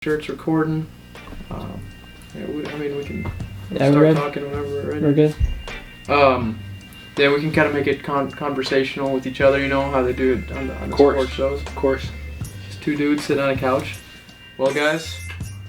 Sure it's recording. We can start talking whenever we're ready. We're good. Yeah, we can kind of make it conversational with each other, you know, how they do it on the sports shows. Of course. Just two dudes sitting on a couch. Well, guys,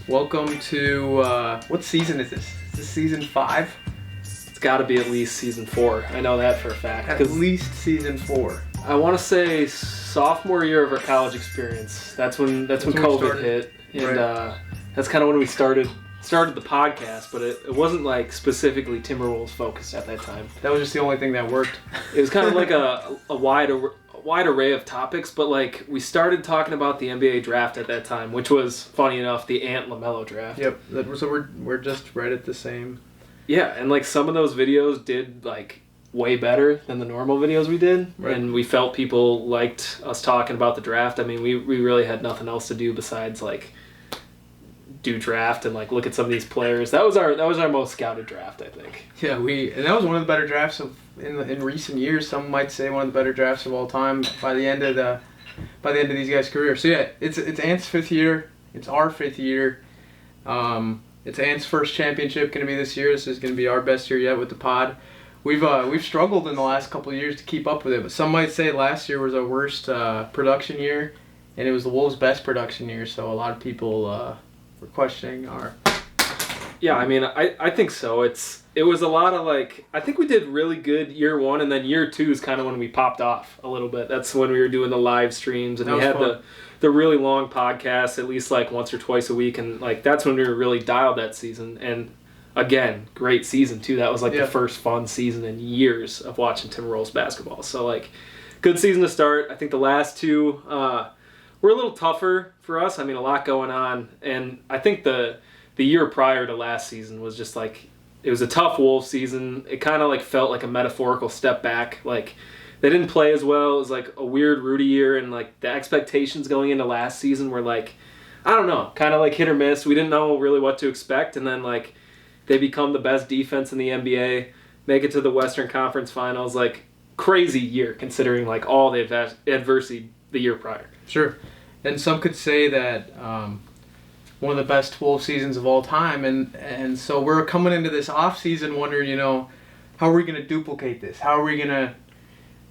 welcome to, what season is this? Is this season 5? It's got to be at least season 4. I know that for a fact. At least season 4. I want to say sophomore year of our college experience. That's when COVID hit. And right. That's kind of when we started the podcast, but it wasn't like specifically Timberwolves focused at that time. That was just the only thing that worked. It was kind of like a wide array of topics, but like we started talking about the NBA draft at that time, which was funny enough the Ant LaMelo draft. Yep. So we're just right at the same. Yeah, and like some of those videos did like way better than the normal videos we did, right. And we felt people liked us talking about the draft. I mean, we really had nothing else to do besides like do draft and like look at some of these players. That was our most scouted draft, I think. Yeah, and that was one of the better drafts in recent years. Some might say one of the better drafts of all time by the end of these guys' careers. So yeah, it's Ant's 5th year. It's our 5th year. It's Ant's first championship going to be this year. This is going to be our best year yet with the pod. We've struggled in the last couple of years to keep up with it, but some might say last year was our worst production year, and it was the Wolves' best production year. So a lot of people were questioning our. Yeah, I mean, I think so. It was a lot of like, I think we did really good year 1, and then year 2 is kind of when we popped off a little bit. That's when we were doing the live streams, and we had the really long podcasts at least like once or twice a week, and like that's when we were really dialed that season. And again, great season too. That was like the first fun season in years of watching Timberwolves basketball. So like, good season to start. I think the last two were a little tougher for us. I mean, a lot going on, and I think the year prior to last season was just like, it was a tough Wolves season. It kind of like felt like a metaphorical step back. Like they didn't play as well. It was like a weird Rudy year, and like the expectations going into last season were like, I don't know, kind of like hit or miss. We didn't know really what to expect, and then like they become the best defense in the NBA, make it to the Western Conference Finals. Like, crazy year considering like all the adversity the year prior. Sure. And some could say that one of the best 12 seasons of all time. And so we're coming into this offseason wondering, you know, how are we going to duplicate this? How are we going to...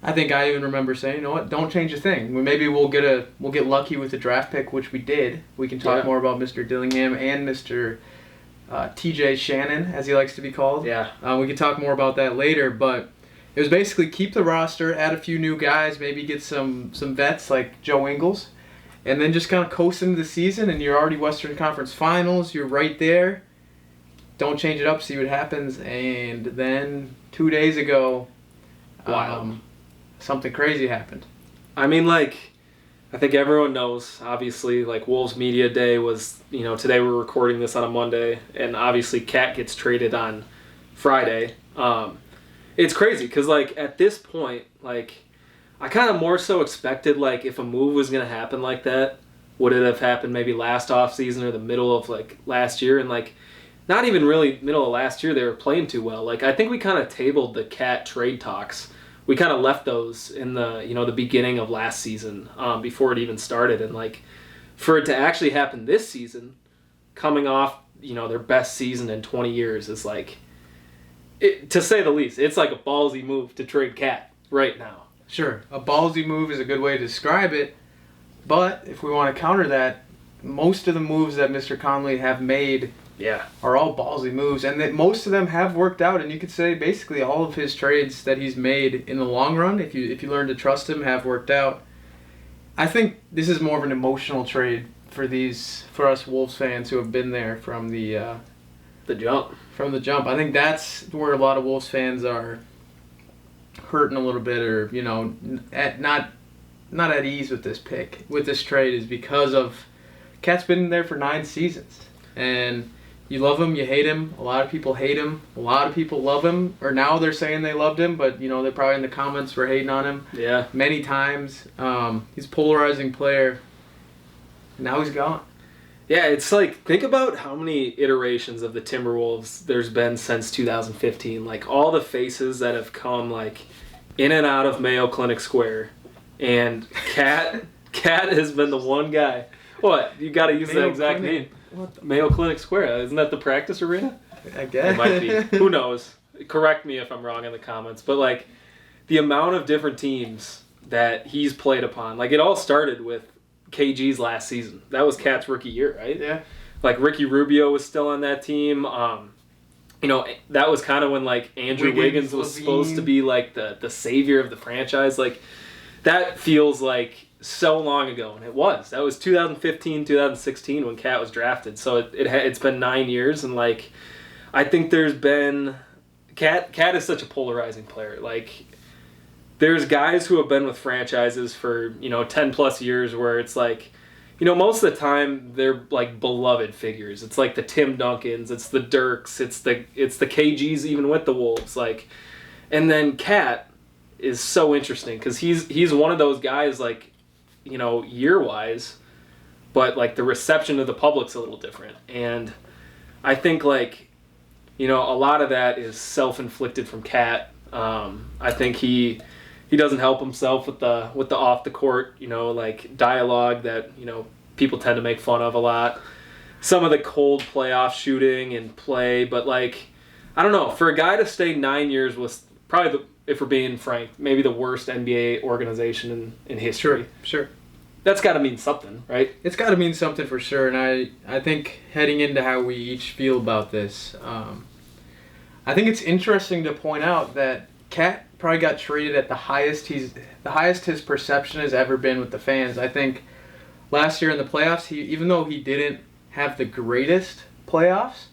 I think I even remember saying, you know what, don't change a thing. Maybe we'll get lucky with the draft pick, which we did. We can talk more about Mr. Dillingham and Mr. TJ Shannon, as he likes to be called. Yeah. We can talk more about that later, but it was basically keep the roster, add a few new guys, maybe get some vets like Joe Ingles, and then just kind of coast into the season, and you're already Western Conference Finals. You're right there. Don't change it up, see what happens. And then 2 days ago, something crazy happened. I mean, like, I think everyone knows, obviously, like, Wolves Media Day was, you know, today we're recording this on a Monday, and obviously Cat gets traded on Friday. It's crazy, because, like, at this point, like, I kind of more so expected, like, if a move was going to happen like that, would it have happened maybe last offseason or the middle of, like, last year? And, like, not even really middle of last year, they were playing too well. Like, I think we kind of tabled the Cat trade talks. We kind of left those in the, you know, the beginning of last season before it even started. And, like, for it to actually happen this season, coming off, you know, their best season in 20 years is, like, to say the least, it's like a ballsy move to trade Cat right now. Sure, a ballsy move is a good way to describe it, but if we want to counter that, most of the moves that Mr. Conley have made are all ballsy moves, and that most of them have worked out, and you could say basically all of his trades that he's made in the long run, if you learn to trust him, have worked out. I think this is more of an emotional trade for us Wolves fans who have been there from the jump. From the jump. I think that's where a lot of Wolves fans are hurting a little bit, or, you know, not at ease with this pick, with this trade, is because of Cat's been there for 9 seasons, and you love him, you hate him. A lot of people hate him. A lot of people love him, or now they're saying they loved him, but, you know, they're probably in the comments were hating on him. Yeah. Many times. He's a polarizing player. Now he's gone. Yeah, it's like, think about how many iterations of the Timberwolves there's been since 2015. Like, all the faces that have come, like, in and out of Mayo Clinic Square. And Cat has been the one guy What? You got to use the exact Clinic. name. What Mayo Clinic Square. Isn't that the practice arena? I guess. It might be. Who knows? Correct me if I'm wrong in the comments. But, like, the amount of different teams that he's played upon. Like, it all started with KG's last season. That was Cat's rookie year, right? Yeah. Like, Ricky Rubio was still on that team. You know, that was kind of when, like, Andrew Wiggins was supposed to be, like, the savior of the franchise. Like, that feels like so long ago, and it was. That was 2015, 2016 when Cat was drafted. So it's been 9 years, and, like, I think there's been... Cat is such a polarizing player. Like, there's guys who have been with franchises for, 10-plus years where it's like... most of the time they're like beloved figures. It's like the Tim Duncans, it's the Dirks, it's the KGs even with the Wolves. Like, and then Cat is so interesting because he's one of those guys like, year wise, but like the reception of the public's a little different. And I think like, a lot of that is self-inflicted from Cat. I think he doesn't help himself with the off the court, like dialogue that, people tend to make fun of a lot. Some of the cold playoff shooting and play, but like, I don't know, for a guy to stay 9 years was probably if we're being frank, maybe the worst NBA organization in history. Sure. That's got to mean something, right? It's got to mean something for sure, and I think heading into how we each feel about this, I think it's interesting to point out that Cat probably got traded at the highest his perception has ever been with the fans. I think last year in the playoffs, even though he didn't have the greatest playoffs,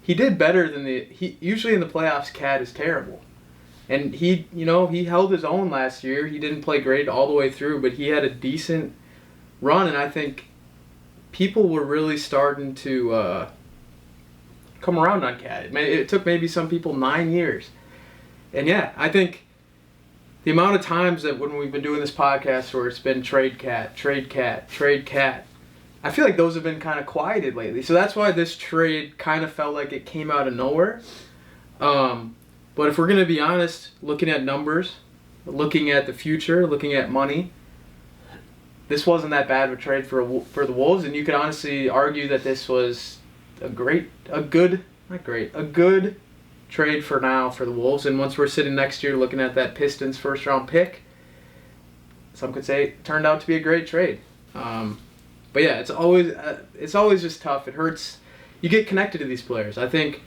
he did better than usually in the playoffs. Cat is terrible, and he held his own last year. He didn't play great all the way through, but he had a decent run, and I think people were really starting to come around on Cat. It took maybe some people 9 years. And yeah, I think the amount of times that when we've been doing this podcast where it's been trade Cat, I feel like those have been kind of quieted lately. So that's why this trade kind of felt like it came out of nowhere. But if we're going to be honest, looking at numbers, looking at the future, looking at money, this wasn't that bad of a trade for the Wolves. And you could honestly argue that this was a good trade for now for the Wolves. And once we're sitting next year looking at that Pistons first round pick, some could say it turned out to be a great trade. But yeah, it's always just tough. It hurts. You get connected to these players. I think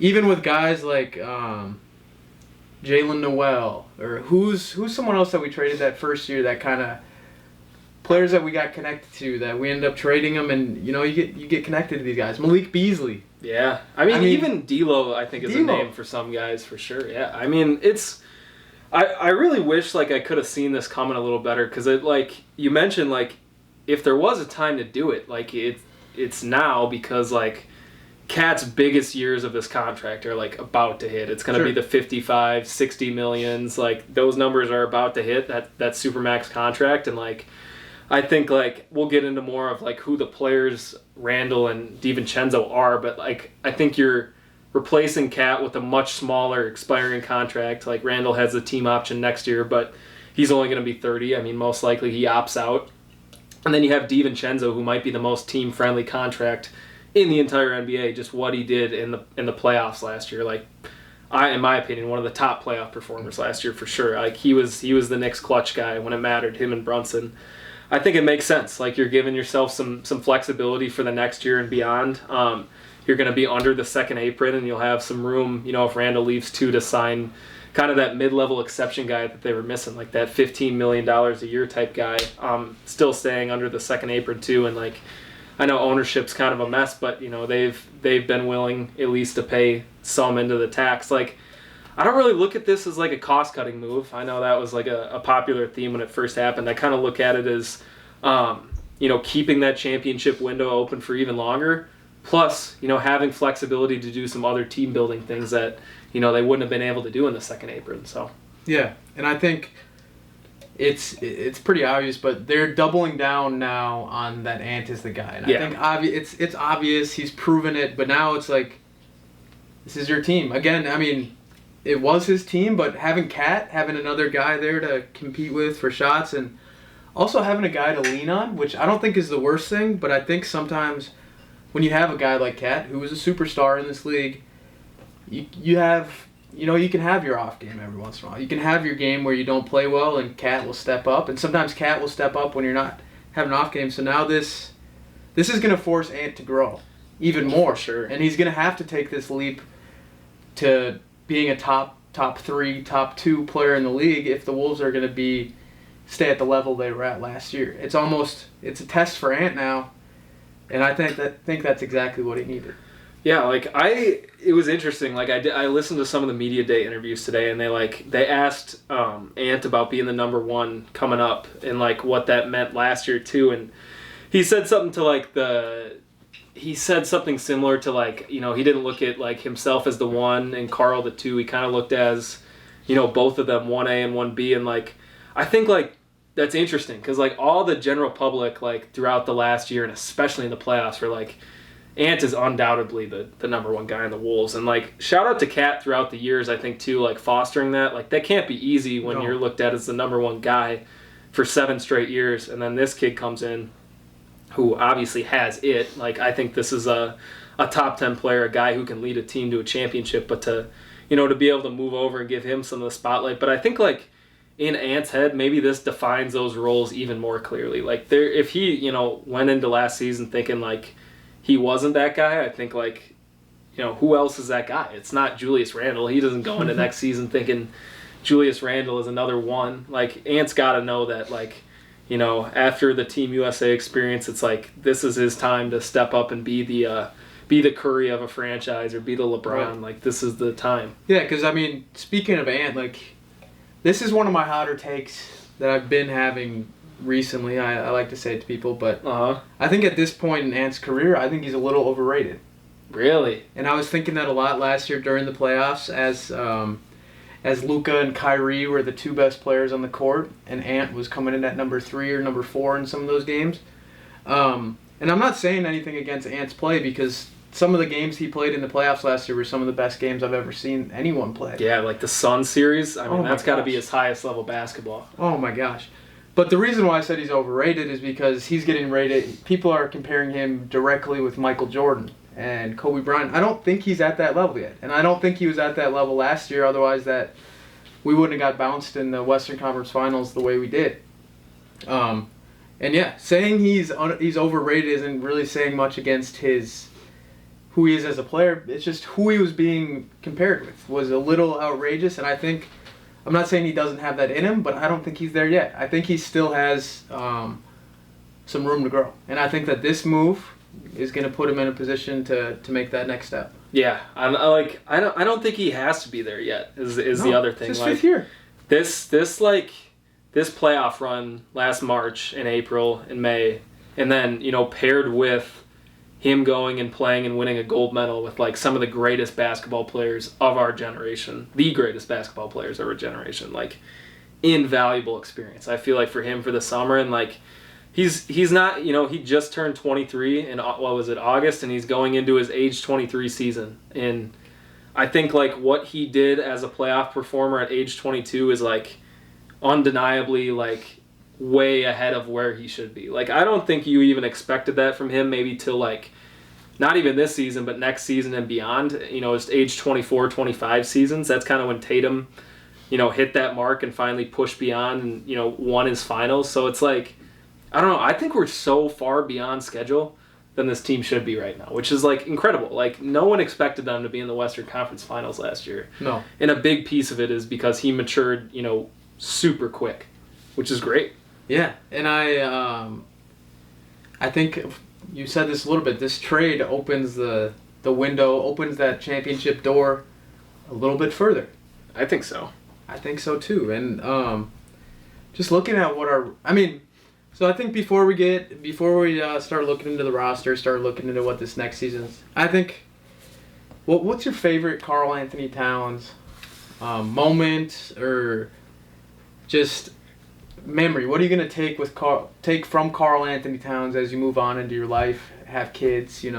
even with guys like Jalen Noel or who's someone else that we traded that first year, that kind of players that we got connected to, that we end up trading them, and you get connected to these guys. Malik Beasley. Yeah, I mean even D'Lo, I think is a name for some guys for sure. Yeah, I mean I really wish like I could have seen this coming a little better, because it, like you mentioned, like if there was a time to do it, like it's now, because like Cat's biggest years of this contract are like about to hit. It's going to be the 55, 60 millions. Like those numbers are about to hit that Supermax contract, and like I think like we'll get into more of like who the players Randall and DiVincenzo are, but like I think you're replacing Cat with a much smaller expiring contract. Like Randall has a team option next year, but he's only going to be 30. I mean, most likely he opts out. And then you have DiVincenzo, who might be the most team-friendly contract in the entire NBA, just what he did in the playoffs last year. Like, in my opinion, one of the top playoff performers last year for sure. Like he was the Knicks clutch guy when it mattered, him and Brunson. I think it makes sense. Like you're giving yourself some flexibility for the next year and beyond. You're going to be under the second apron, and you'll have some room, if Randall leaves too, to sign kind of that mid-level exception guy that they were missing, like that $15 million a year type guy, still staying under the second apron too. And like, I know ownership's kind of a mess, but they've been willing at least to pay some into the tax. Like, I don't really look at this as like a cost-cutting move. I know that was like a popular theme when it first happened. I kind of look at it as, keeping that championship window open for even longer. Plus, having flexibility to do some other team-building things that, they wouldn't have been able to do in the second apron. So yeah, and I think it's pretty obvious, but they're doubling down now on that Ant is the guy. And I think it's obvious, he's proven it, but now it's like, this is your team. Again, I mean, it was his team, but having another guy there to compete with for shots, and Also having a guy to lean on, which I don't think is the worst thing, but I think sometimes when you have a guy like Cat, who is a superstar in this league, you have, you can have your off game every once in a while. You can have your game where you don't play well and Cat will step up, and sometimes Cat will step up when you're not having an off game. So now this is going to force Ant to grow even more. For sure. And he's going to have to take this leap to being a top 3, top 2 player in the league if the Wolves are going to stay at the level they were at last year. It's a test for Ant now, and I think that's exactly what he needed. Yeah, it was interesting. I listened to some of the media day interviews today, and they asked Ant about being the number 1 coming up and what that meant last year too, and he said something similar to he didn't look at himself as the 1 and Carl the 2. He kind of looked as both of them 1A and 1B, and I think that's interesting because all the general public throughout the last year and especially in the playoffs were Ant is undoubtedly the number 1 guy in the Wolves, and shout out to Cat throughout the years, I think too, fostering that. That can't be easy when you're looked at as the number 1 guy for 7 straight years, and then this kid comes in who obviously has it. I think this is a top 10 player, a guy who can lead a team to a championship, but to be able to move over and give him some of the spotlight. But I think in Ant's head, maybe this defines those roles even more clearly. If he went into last season thinking he wasn't that guy, I think who else is that guy? It's not Julius Randle. He doesn't go into next season thinking Julius Randle is another 1. Ant's got to know that after the Team USA experience, it's this is his time to step up and be the Curry of a franchise or be the LeBron. Right. This is the time. Yeah, because speaking of Ant, this is one of my hotter takes that I've been having recently. I like to say it to people, but I think at this point in Ant's career, I think he's a little overrated. Really? And I was thinking that a lot last year during the playoffs as Luka and Kyrie were the 2 best players on the court, and Ant was coming in at number 3 or number 4 in some of those games. And I'm not saying anything against Ant's play because some of the games he played in the playoffs last year were some of the best games I've ever seen anyone play. Yeah, the Suns series. That's got to be his highest level basketball. Oh my gosh. But the reason why I said he's overrated is because he's getting rated. People are comparing him directly with Michael Jordan and Kobe Bryant. I don't think he's at that level yet. And I don't think he was at that level last year, otherwise that we wouldn't have got bounced in the Western Conference Finals the way we did. And yeah, saying he's overrated isn't really saying much against who he is as a player. It's just who he was being compared with was a little outrageous, and I think, I'm not saying he doesn't have that in him, but I don't think he's there yet. I think he still has some room to grow, and I think that this move is going to put him in a position to make that next step. Yeah, I don't think he has to be there yet. Is the other thing? It's his 5th year. This playoff run last March and April and May, and then paired with him going and playing and winning a gold medal with some of the greatest basketball players of our generation, the greatest basketball players of our generation, invaluable experience. I feel for him for the summer, and he's not, he just turned 23 in August, and he's going into his age 23 season, and I think what he did as a playoff performer at age 22 is undeniably way ahead of where he should be. I don't think you even expected that from him maybe till not even this season, but next season and beyond. It's age 24, 25 seasons. That's kind of when Tatum, hit that mark and finally pushed beyond and, won his finals. So it's I don't know. I think we're so far beyond schedule than this team should be right now, which is incredible. No one expected them to be in the Western Conference Finals last year. No. And a big piece of it is because he matured, super quick, which is great. Yeah, and I think you said this a little bit. This trade opens the window, opens that championship door a little bit further. I think so. I think so too. And just looking at so I think before we start looking into the roster, start looking into what this next season is, I think, what's your favorite Karl Anthony Towns moment or just memory? What are you going to take from Karl Anthony Towns as you move on into your life, have kids, get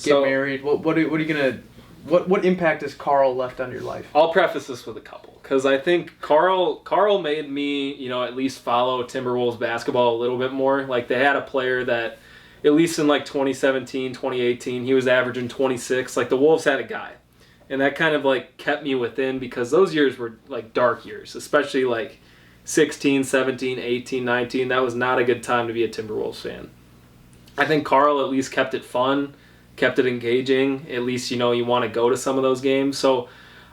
married? What are you going to what impact has Carl left on your life? I'll preface this with a couple, because I think Carl made me, at least follow Timberwolves basketball a little bit more. Like, they had a player that, at least in like 2017, 2018, he was averaging 26. Like, the Wolves had a guy. And that kind of like kept me within, because those years were like dark years, especially like 16, 17, 18, 19. That was not a good time to be a Timberwolves fan. I think Carl at least kept it fun, kept it engaging. At least, you want to go to some of those games. So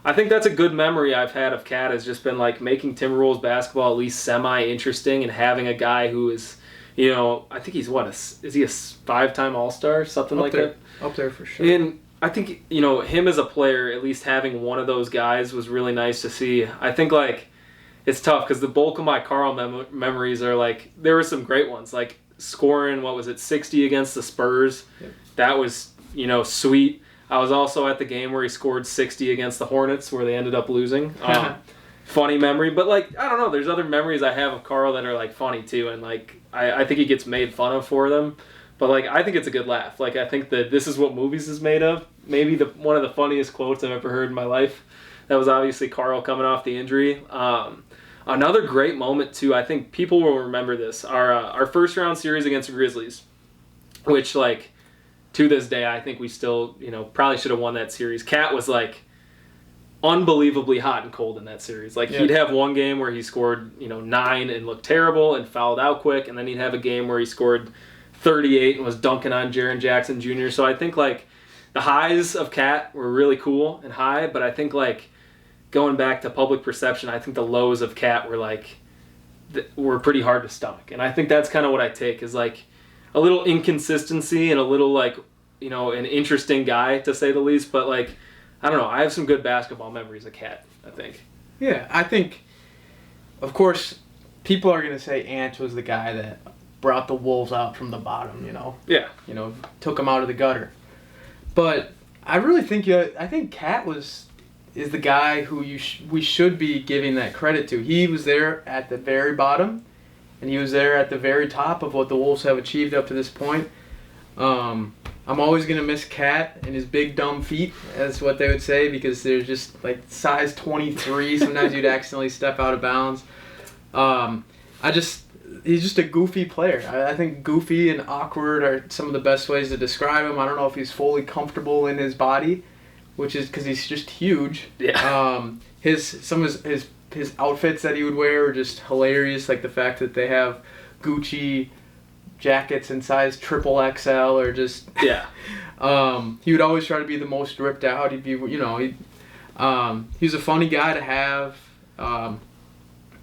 I think that's a good memory I've had of Cat, has just been like making Timberwolves basketball at least semi-interesting, and having a guy who is, I think he's is he a 5-time All-Star? Something like that? Up there for sure. And I think, him as a player, at least having one of those guys was really nice to see. I think, like, it's tough because the bulk of my Carl memories are, like, there were some great ones. Like, scoring, 60 against the Spurs. Yep. That was, sweet. I was also at the game where he scored 60 against the Hornets, where they ended up losing. Funny memory. But, like, I don't know. There's other memories I have of Carl that are, like, funny, too. And, like, I think he gets made fun of for them. But, like, I think it's a good laugh. Like, I think that this is what movies is made of. Maybe one of the funniest quotes I've ever heard in my life. That was obviously Carl coming off the injury. Another great moment, too, I think people will remember this. Our first-round series against the Grizzlies, which, like, to this day, I think we still, probably should have won that series. Cat was, like, unbelievably hot and cold in that series. Like, he'd have one game where he scored, 9 and looked terrible and fouled out quick, and then he'd have a game where he scored 38 and was dunking on Jaren Jackson Jr. So I think, like, the highs of Cat were really cool and high, but I think, like, going back to public perception, I think the lows of Cat were, like, were pretty hard to stomach. And I think that's kind of what I take, is, like, a little inconsistency and a little, like, an interesting guy, to say the least. But, like, I don't know. I have some good basketball memories of Cat, I think. Yeah, I think, of course, people are going to say Ant was the guy that brought the Wolves out from the bottom, Yeah. Took them out of the gutter. But I really think I think Cat is the guy who we should be giving that credit to. He was there at the very bottom, and he was there at the very top of what the Wolves have achieved up to this point. I'm always going to miss Cat and his big dumb feet, as what they would say, because they're just like size 23. Sometimes you'd accidentally step out of bounds. He's just a goofy player. I think goofy and awkward are some of the best ways to describe him. I don't know if he's fully comfortable in his body, which is because he's just huge. Yeah. Some of his outfits that he would wear are just hilarious, like the fact that they have Gucci jackets in size XXL, or just he would always try to be the most ripped out. He'd be he was a funny guy to have.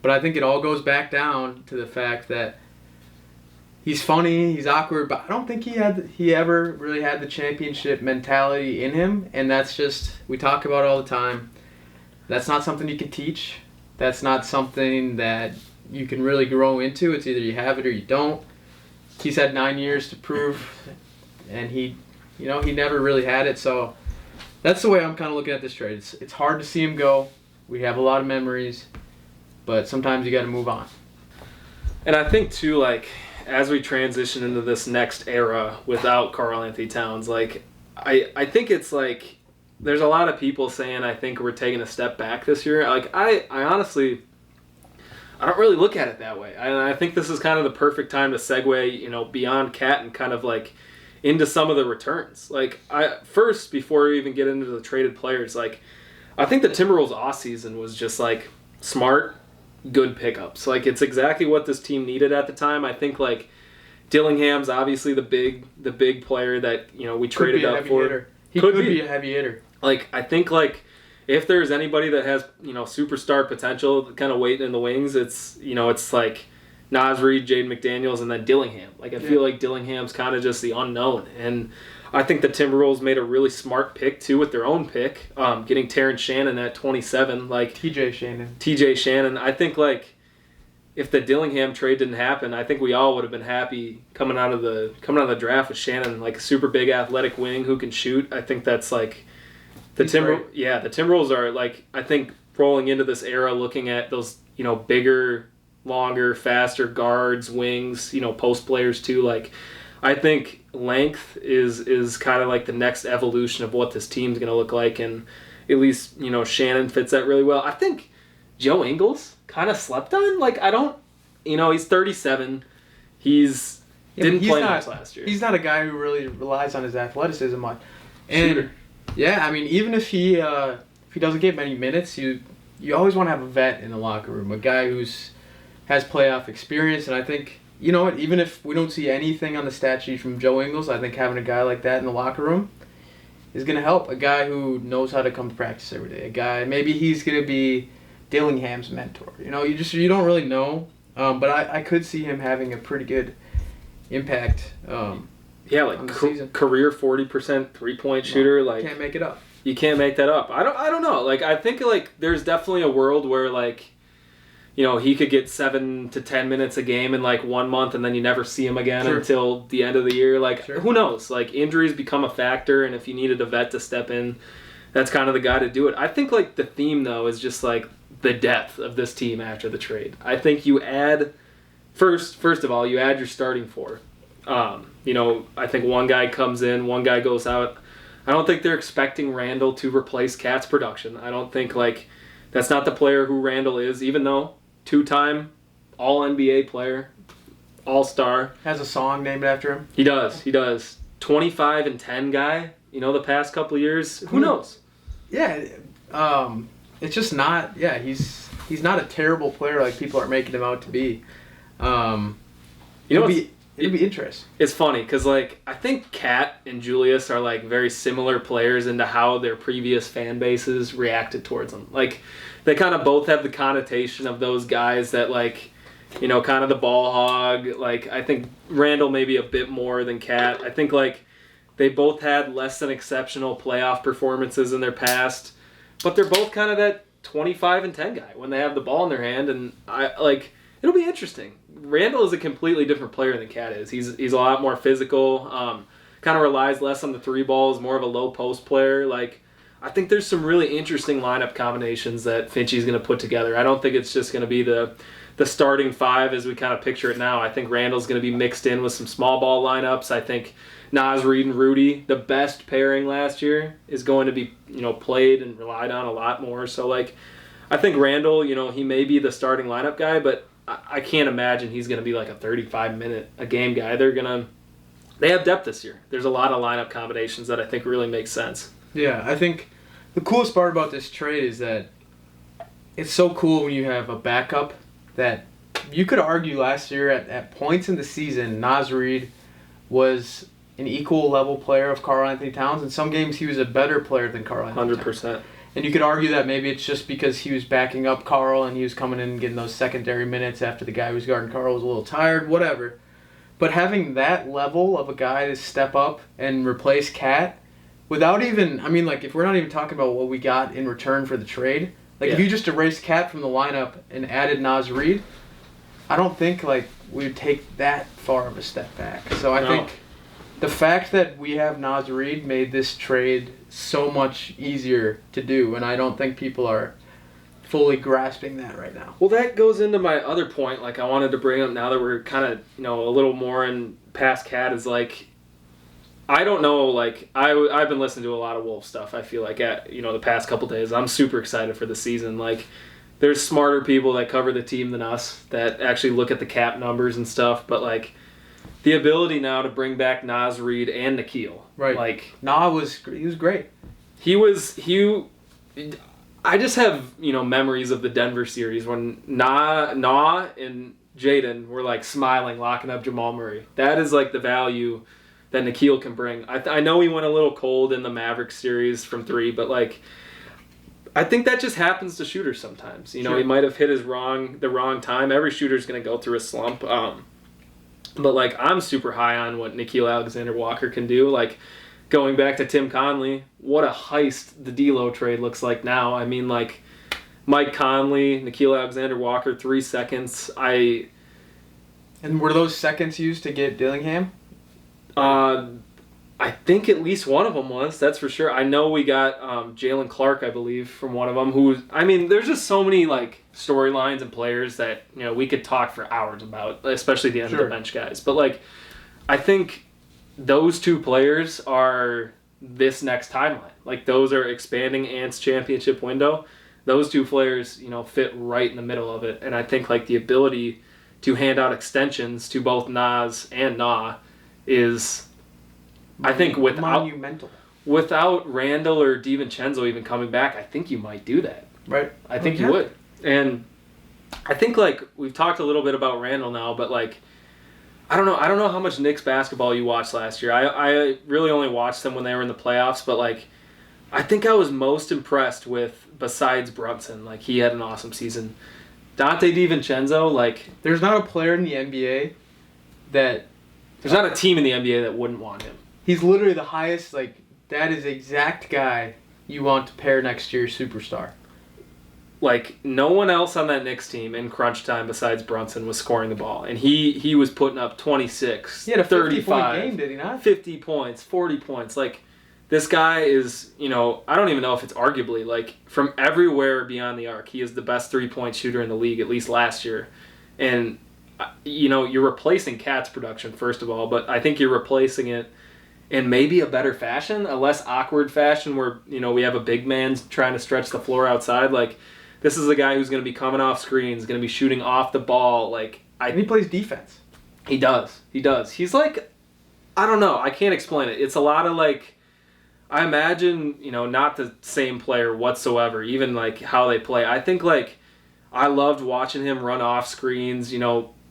But I think it all goes back down to the fact that he's funny, he's awkward, but I don't think he ever really had the championship mentality in him, and that's just, we talk about it all the time. That's not something you can teach. That's not something that you can really grow into. It's either you have it or you don't. He's had 9 years to prove, and he never really had it. So that's the way I'm kind of looking at this trade. It's hard to see him go. We have a lot of memories. But sometimes you got to move on. And I think, too, like, as we transition into this next era without Karl Anthony Towns, like, I think it's, like, there's a lot of people saying I think we're taking a step back this year. Like, I honestly, I don't really look at it that way. And I think this is kind of the perfect time to segue, beyond Cat and kind of, like, into some of the returns. Like, first, before we even get into the traded players, like, I think the Timberwolves offseason was just, like, smart, good pickups. Like, it's exactly what this team needed at the time. I think, like, Dillingham's obviously the big player that, we traded up for. Hitter. He could be a heavy hitter. Like, I think, like, if there's anybody that has, superstar potential kind of waiting in the wings, it's, it's like Naz Reid, Jaden McDaniels, and then Dillingham. Like, I feel like Dillingham's kind of just the unknown. And I think the Timberwolves made a really smart pick, too, with their own pick, getting Terrence Shannon at 27. Like, TJ Shannon. I think, like, if the Dillingham trade didn't happen, I think we all would have been happy coming out of the draft with Shannon, like a super big athletic wing who can shoot. I think that's, like, the Timberwolves are, like, I think rolling into this era, looking at those, bigger, longer, faster guards, wings, post players, too, like, I think length is kind of like the next evolution of what this team's going to look like, and at least, Shannon fits that really well. I think Joe Ingles kind of slept on. Like, I don't, he's 37. Didn't play much last year. He's not a guy who really relies on his athleticism much. And Shooter. Yeah, I mean, even if he doesn't get many minutes, you always want to have a vet in the locker room, a guy has playoff experience. And I think, you know what, even if we don't see anything on the stat sheet from Joe Ingles, I think having a guy like that in the locker room is going to help. A guy who knows how to come to practice every day. A guy, maybe he's going to be Dillingham's mentor. You don't really know. But I could see him having a pretty good impact. Career 40% 3-point shooter. Like, can't make it up. You can't make that up. I don't know. Like, I think there's definitely a world where he could get 7 to 10 minutes a game in 1 month, and then you never see him again until the end of the year. Who knows? Injuries become a factor, and if you needed a vet to step in, that's kind of the guy to do it. I think the theme though is just the depth of this team after the trade. I think you add first of all, you add your starting four. I think one guy comes in, one guy goes out. I don't think they're expecting Randall to replace Cat's production. I don't think that's not the player who Randall is, even though 2-time All-NBA player, All-Star. Has a song named after him. He does. 25 and 10 guy, the past couple of years. Who knows? Yeah, it's just not. Yeah, he's not a terrible player like people are making him out to be. It'd be interesting. It's funny because I think Cat and Julius are very similar players into how their previous fan bases reacted towards them. They kind of both have the connotation of those guys that kind of the ball hog. I think Randall maybe a bit more than Cat. I think they both had less than exceptional playoff performances in their past, but they're both kind of that 25 and 10 guy when they have the ball in their hand, and it'll be interesting. Randall is a completely different player than Cat is. He's a lot more physical, kind of relies less on the three balls, more of a low post player. I think there's some really interesting lineup combinations that Finchie's going to put together. I don't think it's just going to be the starting five as we kind of picture it now. I think Randall's going to be mixed in with some small ball lineups. I think Naz Reid and Rudy, the best pairing last year, is going to be played and relied on a lot more. So I think Randall, he may be the starting lineup guy, but I can't imagine he's going to be a 35-minute a game guy. They have depth this year. There's a lot of lineup combinations that I think really make sense. Yeah, I think the coolest part about this trade is that it's so cool when you have a backup that you could argue last year at points in the season, Naz Reid was an equal level player of Karl Anthony Towns. In some games, he was a better player than Karl Anthony 100%. Towns. And you could argue that maybe it's just because he was backing up Karl and he was coming in and getting those secondary minutes after the guy who was guarding Karl was a little tired, whatever. But having that level of a guy to step up and replace Cat without even, if we're not even talking about what we got in return for the trade, if you just erased Cat from the lineup and added Naz Reid, I don't think we would take that far of a step back. So I think the fact that we have Naz Reid made this trade so much easier to do, and I don't think people are fully grasping that right now. Well, that goes into my other point. I wanted to bring up now that we're kind of a little more in past Cat is I don't know. I've been listening to a lot of Wolf stuff. I feel the past couple days. I'm super excited for the season. There's smarter people that cover the team than us that actually look at the cap numbers and stuff, but the ability now to bring back Naz Reid and Nickeil. Right. Nah was great. I just have, memories of the Denver series when Na and Jaden were smiling, locking up Jamal Murray. That is the value that Nickeil can bring. I know he went a little cold in the Mavericks series from 3, but I think that just happens to shooters sometimes. Sure. He might have hit the wrong time. Every shooter's going to go through a slump. But I'm super high on what Nickeil Alexander-Walker can do. Going back to Tim Conley, what a heist the D'Lo trade looks like now. Mike Conley, Nickeil Alexander-Walker, 3 seconds. And were those seconds used to get Dillingham? I think at least one of them was, that's for sure. I know we got Jalen Clark, I believe, from one of them. There's just so many storylines and players that we could talk for hours about, especially the end of the bench guys. But I think those two players are this next timeline. Like, those are expanding Ants championship window. Those two players, fit right in the middle of it. And I think, like, the ability to hand out extensions to both Nas and Na is, I think, monumental. Without Randall or DiVincenzo even coming back, I think you might do that. Right. I think you would. And I think, like, we've talked a little bit about Randall now, but, like, I don't know how much Knicks basketball you watched last year. I really only watched them when they were in the playoffs, but, like, I think I was most impressed with, besides Brunson, like, he had an awesome season. Dante DiVincenzo, like... There's not a player in the NBA that... There's not a team in the NBA that wouldn't want him. He's literally the highest, like, that is the exact guy you want to pair next to your superstar. Like, no one else on that Knicks team in crunch time besides Brunson was scoring the ball. And he was putting up 26, he had a 35, 50-point game, did he not? 50 points, 40 points. Like, this guy is, I don't even know if it's arguably, like, from everywhere beyond the arc, he is the best three-point shooter in the league, at least last year. And, you're replacing Cat's production, first of all, but I think you're replacing it in maybe a better fashion, a less awkward fashion where, we have a big man trying to stretch the floor outside. Like, this is a guy who's going to be coming off screens, going to be shooting off the ball. Like, and he plays defense. He does. He's like, I don't know. I can't explain it. It's a lot of, like, I imagine, not the same player whatsoever, even, like, how they play. I think, like, I loved watching him run off screens,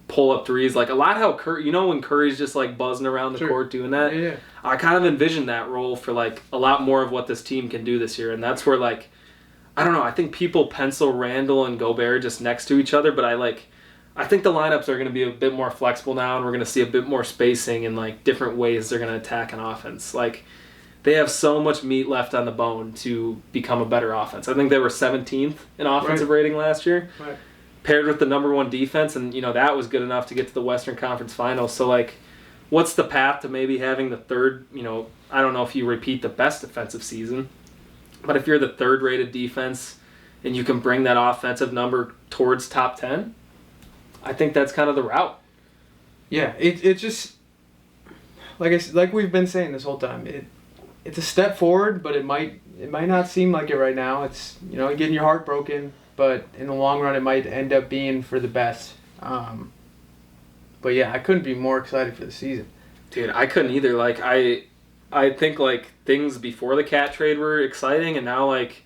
pull up threes. Like, a lot how Curry, when Curry's just, like, buzzing around the court doing that. Yeah. I kind of envision that role for, like, a lot more of what this team can do this year. And that's where, like, I don't know. I think people pencil Randall and Gobert just next to each other, but I think the lineups are going to be a bit more flexible now, and we're going to see a bit more spacing and, like, different ways they're going to attack an offense. Like, they have so much meat left on the bone to become a better offense. I think they were 17th in offensive rating last year, paired with the number one defense, and, that was good enough to get to the Western Conference Finals. So, like, what's the path to maybe having the third, I don't know if you repeat the best defensive season, but if you're the third-rated defense and you can bring that offensive number towards top 10, I think that's kind of the route. Yeah, it just, like we've been saying this whole time, it's a step forward, but it might not seem like it right now. It's, getting your heart broken, but in the long run it might end up being for the best. But yeah, I couldn't be more excited for the season. Dude, I couldn't either. Like, I think, like, things before the Cat trade were exciting, and now, like,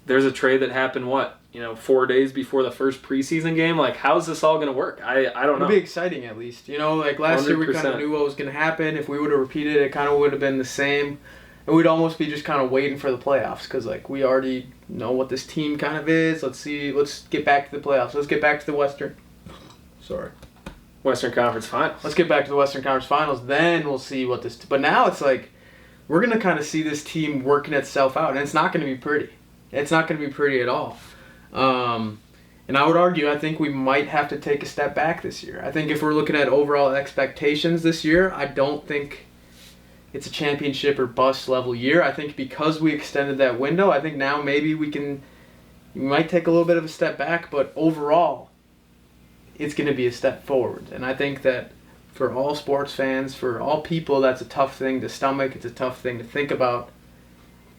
there's a trade that happened, 4 days before the first preseason game? Like, how's this all going to work? I don't know. It'll be exciting, at least. Like, last year we kind of knew what was going to happen. If we would have repeated it, kind of would have been the same. And we'd almost be just kind of waiting for the playoffs because, like, we already know what this team kind of is. Let's get back to the playoffs. Let's get back to the Western Conference Finals. Let's get back to the Western Conference Finals. Then we'll see what this... But now it's like, we're going to kind of see this team working itself out. And it's not going to be pretty. It's not going to be pretty at all. And I would argue, I think we might have to take a step back this year. I think if we're looking at overall expectations this year, I don't think it's a championship or bust level year. I think because we extended that window, I think now maybe we might take a little bit of a step back, but overall, it's going to be a step forward. And I think that for all sports fans, for all people, that's a tough thing to stomach. It's a tough thing to think about.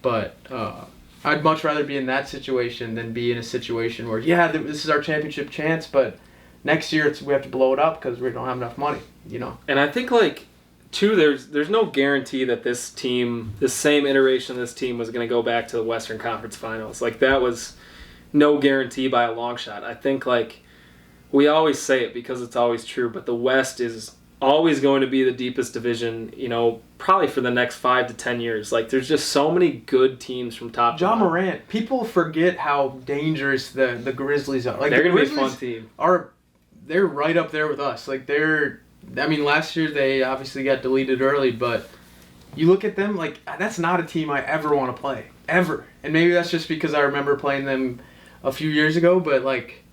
But I'd much rather be in that situation than be in a situation where, this is our championship chance, but next year we have to blow it up because we don't have enough money, And I think, like, too, there's no guarantee that this team, this same iteration of this team was going to go back to the Western Conference Finals. Like, that was no guarantee by a long shot. I think, like, we always say it because it's always true, but the West is always going to be the deepest division, probably for the next 5 to 10 years. Like, there's just so many good teams from top to bottom. Ja Morant. People forget how dangerous the Grizzlies are. Like, they're going to be a fun team. They're right up there with us. Like, last year they obviously got deleted early, but you look at them, like, that's not a team I ever want to play. Ever. And maybe that's just because I remember playing them a few years ago, but, like,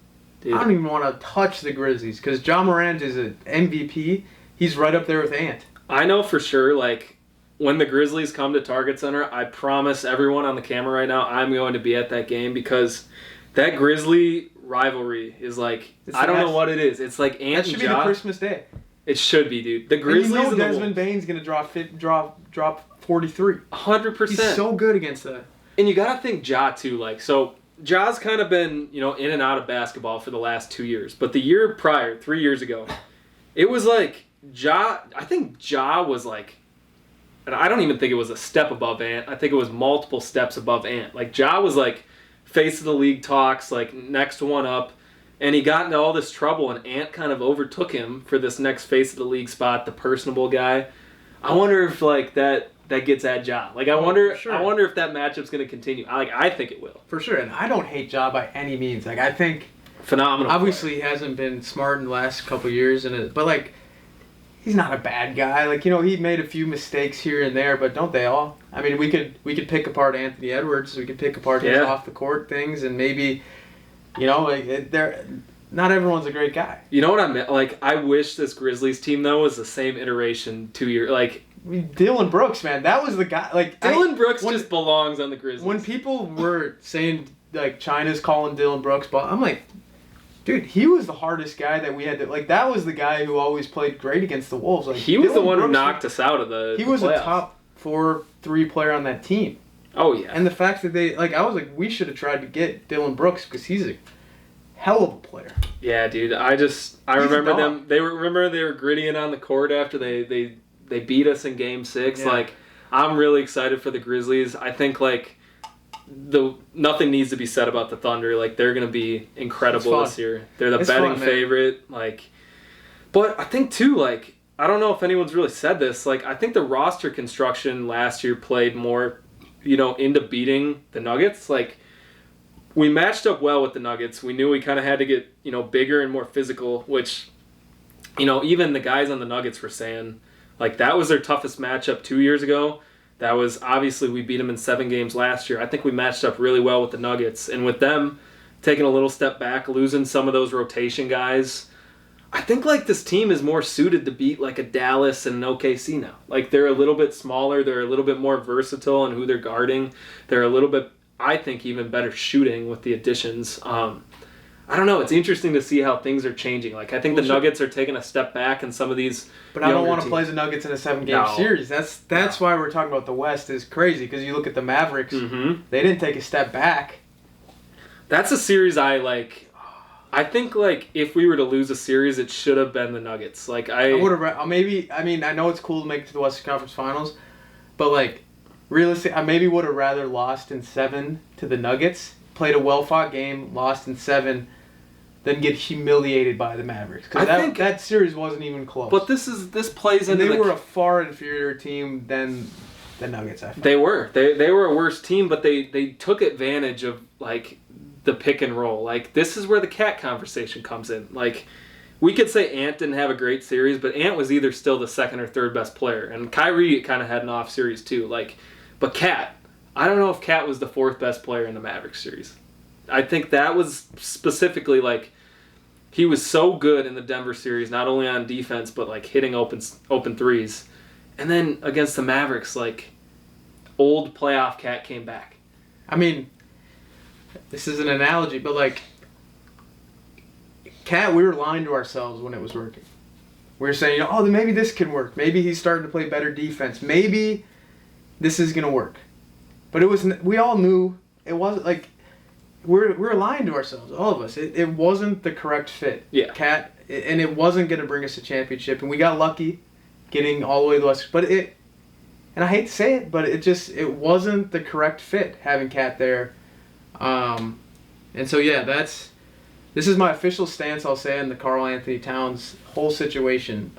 dude, I don't even want to touch the Grizzlies because Ja Morant is an MVP. He's right up there with Ant. I know for sure, like, when the Grizzlies come to Target Center, I promise everyone on the camera right now I'm going to be at that game because that Grizzly rivalry is, like, I don't know what it is. It's like Ant and Ja. That should be the Christmas day. It should be, dude. The And Grizzlies you know and Desmond the Bane's gonna drop 43. 100%. He's so good against that. And you gotta think Ja too. Like, so Ja's kind of been, in and out of basketball for the last 2 years. But the year prior, 3 years ago, it was like I think Ja was like, and I don't even think it was a step above Ant. I think it was multiple steps above Ant. Like, Ja was like face of the league talks, like next one up. And he got into all this trouble, and Ant kind of overtook him for this next face of the league spot, the personable guy. I wonder if like that gets at Ja. Like, I wonder if that matchup's going to continue. I think it will. For sure, and I don't hate Ja by any means. Like, I think phenomenal. Obviously, he hasn't been smart in the last couple of years, but like, he's not a bad guy. Like, he made a few mistakes here and there, but don't they all? I mean, we could pick apart Anthony Edwards. We could pick apart his off the court things, and maybe, not everyone's a great guy. You know what I meant? Like, I wish this Grizzlies team though was the same iteration 2 years. Like, Dylan Brooks, man, that was the guy. Like, Dylan Brooks just belongs on the Grizzlies. When people were saying like China's calling Dylan Brooks, but I'm like, dude, he was the hardest guy that we had to, like, that was the guy who always played great against the Wolves. Like, he was the one who knocked us out of the He was playoffs. a top 4-3 player on that team. Oh, yeah. And the fact that I was like, we should have tried to get Dylan Brooks because he's a hell of a player. Yeah, dude. I remember them. They were grittying on the court after they beat us in Game 6. Yeah. Like, I'm really excited for the Grizzlies. I think, like, nothing needs to be said about the Thunder. Like, they're going to be incredible this year. They're the betting favorite. Like, but I think too, like, I don't know if anyone's really said this. Like, I think the roster construction last year played more, into beating the Nuggets. Like, we matched up well with the Nuggets. We knew we kind of had to get, bigger and more physical, which, even the guys on the Nuggets were saying, like, that was their toughest matchup 2 years ago. That was, obviously, we beat them in 7 games last year. I think we matched up really well with the Nuggets. And with them taking a little step back, losing some of those rotation guys, I think, like, this team is more suited to beat, like, a Dallas and an OKC now. Like, they're a little bit smaller. They're a little bit more versatile in who they're guarding. They're a little bit, I think, even better shooting with the additions. I don't know. It's interesting to see how things are changing. Like, I think the Nuggets are taking a step back in some of these. But I don't want to play the Nuggets in a 7-game series. That's why we're talking about the West is crazy, because you look at the Mavericks, they didn't take a step back. That's a series I like. I think, like, if we were to lose a series, it should have been the Nuggets. Like, I would have maybe. I mean, I know it's cool to make it to the Western Conference Finals, but like, realistically, I maybe would have rather lost in 7 to the Nuggets, played a well-fought game, lost in 7, than get humiliated by the Mavericks. Because that series wasn't even close. But this plays into. And they were a far inferior team than the Nuggets. I felt. They were. They were a worse team, but they took advantage of, like, the pick and roll. Like, this is where the cat conversation comes in. Like, we could say Ant didn't have a great series, but Ant was either still the second or third best player, and Kyrie kind of had an off series too. Like, but Cat, I don't know if Cat was the 4th best player in the Mavericks series. I think that was specifically, like, he was so good in the Denver series, not only on defense but, like, hitting open threes, and then against the Mavericks, like, old playoff Cat came back. I mean, this is an analogy, but, like, Cat, we were lying to ourselves when it was working. We were saying, maybe this can work. Maybe he's starting to play better defense. Maybe this is going to work. But we all knew it wasn't, like, we're lying to ourselves, all of us. It wasn't the correct fit. Yeah. Cat, and it wasn't going to bring us a championship. And we got lucky getting all the way to the West. But and I hate to say it, but it wasn't the correct fit having Cat there. And so, yeah, this is my official stance, I'll say, on the Karl Anthony Towns whole situation.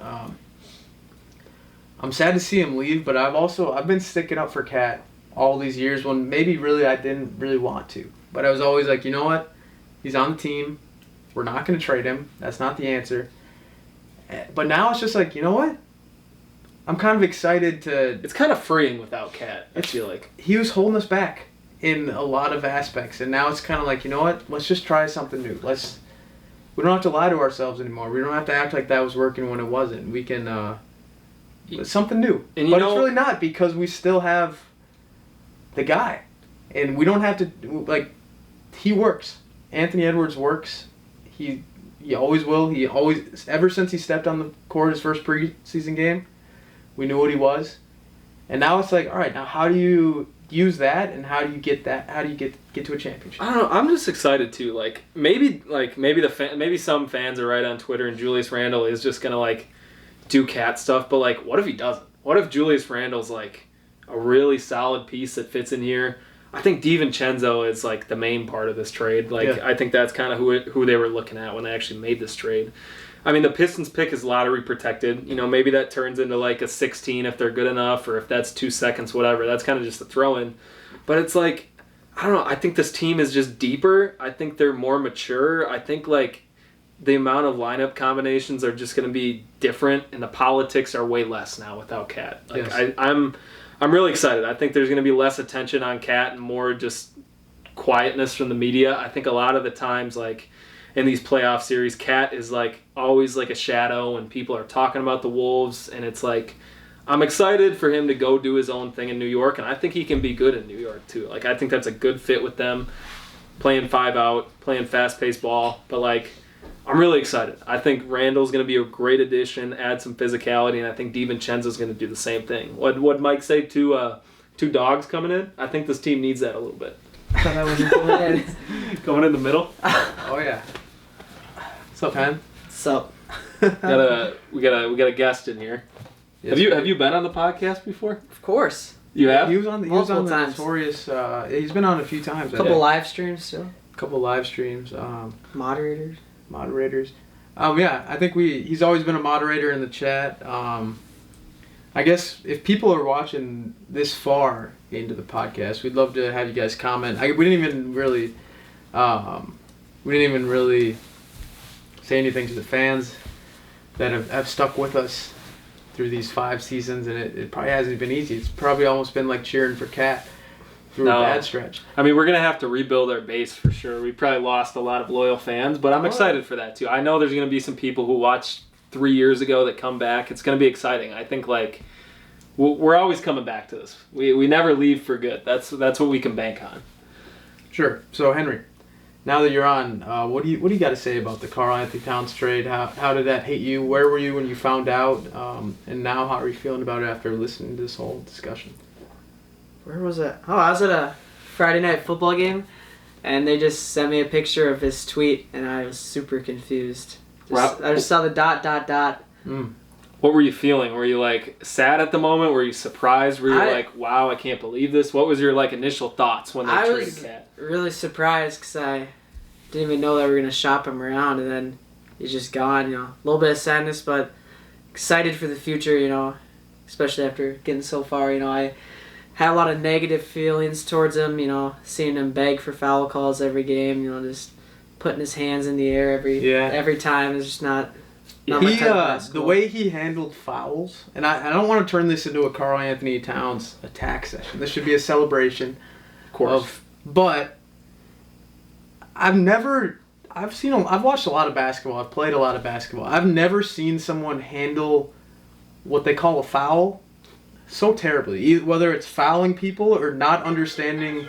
I'm sad to see him leave, but I've been sticking up for Cat all these years when maybe really I didn't really want to. But I was always like, you know what? He's on the team. We're not going to trade him. That's not the answer. But now it's just like, you know what? I'm kind of excited to... It's kind of freeing without Cat, I feel like. He was holding us back in a lot of aspects. And now it's kind of like, you know what? Let's just try something new. We don't have to lie to ourselves anymore. We don't have to act like that was working when it wasn't. We can... something new. But it's really not, because we still have the guy. And we don't have to... Like, he works. Anthony Edwards works. He He always will. He always, ever since he stepped on the court his first preseason game, we knew what he was. And now it's like, all right, now how do you use that, and how do you get that? How do you get to a championship? I don't know. I'm just excited too. Maybe some fans are right on Twitter, and Julius Randle is just gonna do cat stuff. But what if he doesn't? What if Julius Randle's a really solid piece that fits in here? I think DiVincenzo is the main part of this trade. I think that's kind of who they were looking at when they actually made this trade. I mean, the Pistons pick is lottery protected. Maybe that turns into a 16 if they're good enough, or if that's 2 seconds, whatever. That's kind of just a throw-in. But it's I don't know. I think this team is just deeper. I think they're more mature. I think the amount of lineup combinations are just going to be different, and the politics are way less now without Cat. Yes. I'm really excited. I think there's going to be less attention on Cat and more just quietness from the media. I think a lot of the times, in these playoff series, Cat is always a shadow, and people are talking about the Wolves, and it's I'm excited for him to go do his own thing in New York, and I think he can be good in New York too. I think that's a good fit with them, playing 5 out, playing fast-paced ball, but I'm really excited. I think Randall's going to be a great addition, add some physicality, and I think DiVincenzo's going to do the same thing. What Mike say, two dogs coming in? I think this team needs that a little bit. I thought that wasn't coming in. Going in the middle? Oh yeah. What's up, man? What's up? We got a guest in here. Yes, have you been on the podcast before? Of course. You have? He was on the Multiple times. notorious. He's been on a few times. A couple live streams too. Couple live streams. Moderators. Yeah, I think he's always been a moderator in the chat. I guess if people are watching this far into the podcast, we'd love to have you guys comment. We didn't even really say anything to the fans that have stuck with us through these 5 seasons, and it probably hasn't been easy. It's probably almost been like cheering for Cat through a bad stretch. I mean, we're going to have to rebuild our base for sure. We probably lost a lot of loyal fans, but I'm excited for that too. I know there's going to be some people who watched 3 years ago that come back. It's going to be exciting. I think we're always coming back to this. We never leave for good. That's what we can bank on. Sure. So Henry, now that you're on, what do you got to say about the Karl-Anthony Towns trade? How did that hit you? Where were you when you found out? And now how are you feeling about it after listening to this whole discussion? Where was it? Oh, I was at a Friday night football game, and they just sent me a picture of his tweet, and I was super confused. I just saw the ... Mm. What were you feeling? Were you sad at the moment? Were you surprised? Were you wow, I can't believe this? What was your initial thoughts when they traded Cat? I was really surprised because I didn't even know that we were going to shop him around, and then he's just gone. A little bit of sadness, but excited for the future. Especially after getting so far. I had a lot of negative feelings towards him. Seeing him beg for foul calls every game. Just putting his hands in the air every time is just not. The way he handled fouls, and I don't want to turn this into a Karl-Anthony Towns attack session. This should be a celebration. Of course. But I've watched a lot of basketball. I've played a lot of basketball. I've never seen someone handle what they call a foul so terribly. Whether it's fouling people or not understanding.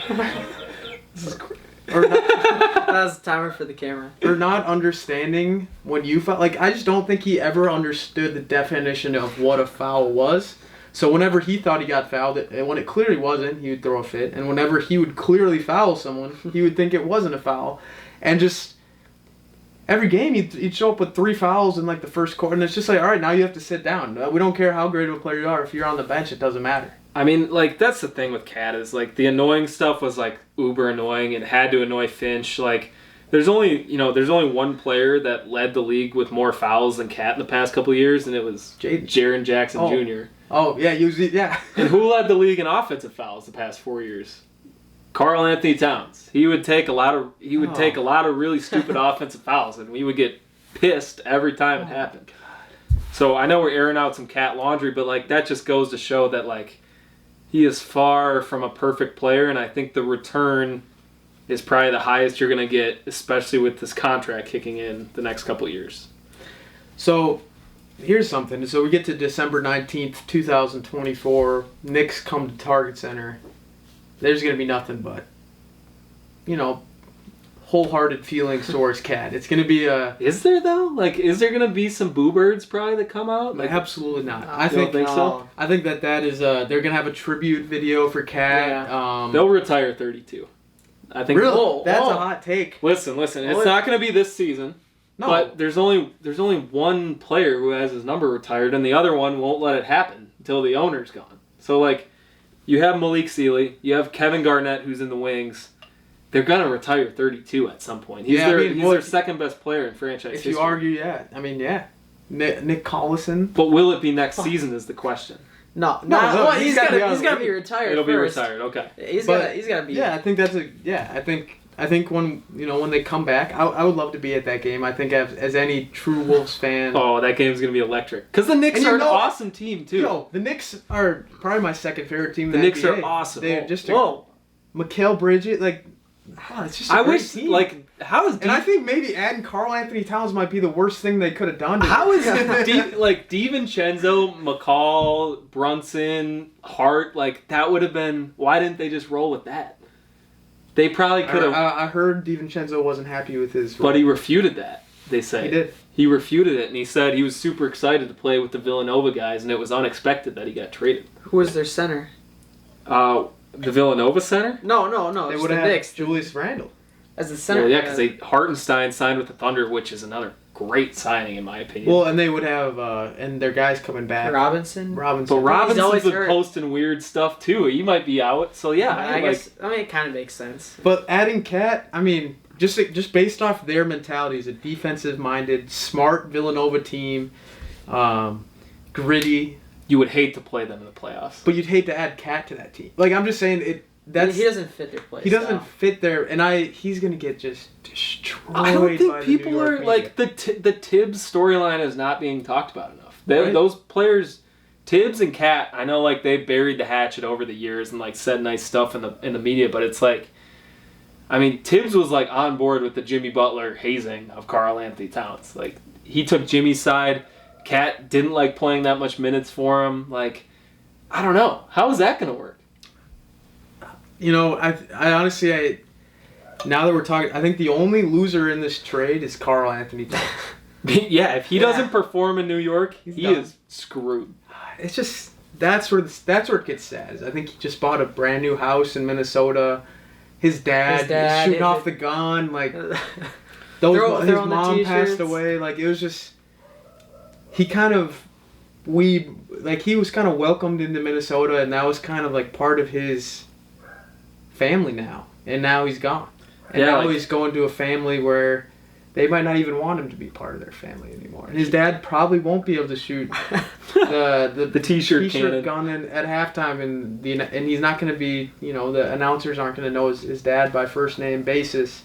This is crazy. That was the timer for the camera. Or not understanding when you foul. I just don't think he ever understood the definition of what a foul was. So whenever he thought he got fouled, and when it clearly wasn't, he would throw a fit. And whenever he would clearly foul someone, he would think it wasn't a foul. And just every game, he'd show up with 3 fouls in the first quarter. And it's just all right, now you have to sit down. We don't care how great of a player you are. If you're on the bench, it doesn't matter. I mean, that's the thing with Cat is, the annoying stuff was, uber annoying and had to annoy Finch. There's only one player that led the league with more fouls than Cat in the past couple of years, and it was Jaren Jackson Jr. Oh, yeah, yeah. And who led the league in offensive fouls the past 4 years? Karl-Anthony Towns. He would take a lot of really stupid offensive fouls, and we would get pissed every time it happened. So I know we're airing out some Cat laundry, but that just goes to show that he is far from a perfect player, and I think the return is probably the highest you're going to get, especially with this contract kicking in the next couple of years. So, here's something. So, we get to December 19th, 2024. Knicks come to Target Center. There's going to be nothing but, wholehearted feelings towards Cat. It's gonna be a. Is there though? Like, is there gonna be some boo birds probably that come out? Like, absolutely not. I don't think so. I think that is they're gonna have a tribute video for Cat. Yeah. They'll retire 32. I think. Really? Whoa, That's whoa. a hot take. Listen. It's not gonna be this season. No. But there's only one player who has his number retired, and the other one won't let it happen until the owner's gone. So like, you have Malik Sealy, you have Kevin Garnett who's in the wings. They're gonna retire 32 at some point. He's their second best player in franchise history. If you argue, Nick Collison. But will it be next season is the question. No, he's gotta be retired. It'll first. be retired. Okay. He's gotta be. Yeah, I think that's I think when they come back, I would love to be at that game. I think as any true Wolves fan. Oh, that game's gonna be electric. Because the Knicks are an awesome team too. Yo, the Knicks are probably my second favorite team. The in Knicks NBA. are awesome. They're just Mikal Bridges, it's just a great team. How is and I think maybe adding Karl Anthony Towns might be the worst thing they could have done. How is DiVincenzo, McCall, Brunson, Hart, that would have been. Why didn't they just roll with that? They probably could have. I heard DiVincenzo wasn't happy with his role. But he refuted that, they say. He did. He refuted it, and he said he was super excited to play with the Villanova guys, and it was unexpected that he got traded. Who was their center? The Villanova center? No. They Just would the have Knicks. Julius Randle. As the center. Well, yeah, because Hartenstein signed with the Thunder, which is another great signing in my opinion. Well, and they would have and their guys coming back. Robinson. But Robinson's been hurt. posting weird stuff too. He might be out. So yeah, I guess it kind of makes sense. But adding Cat, just based off their mentality, is a defensive-minded, smart Villanova team, gritty. You would hate to play them in the playoffs. But you'd hate to add Cat to that team. I'm just saying it. He doesn't fit their play. He doesn't fit there, and he's gonna get just destroyed. I don't think by people the New are York media. the Tibbs storyline is not being talked about enough. Right. Those players, Tibbs and Cat, I know they buried the hatchet over the years and said nice stuff in the media, but it's Tibbs was on board with the Jimmy Butler hazing of Karl Anthony Towns. He took Jimmy's side. Cat didn't like playing that much minutes for him. I don't know. How is that going to work? I honestly, now that we're talking, I think the only loser in this trade is Karl Anthony Towns. Yeah, if he doesn't perform in New York, he done. is screwed. It's just that's where it gets sad. I think he just bought a brand new house in Minnesota. His dad is shooting off the gun. His mom passed away. It was just he kind of he was kind of welcomed into Minnesota, and that was kind of part of his family now, and now he's gone, and now he's going to a family where they might not even want him to be part of their family anymore. And his dad probably won't be able to shoot the t-shirt gun at halftime, and he's not going to be the announcers aren't going to know his dad by first name basis.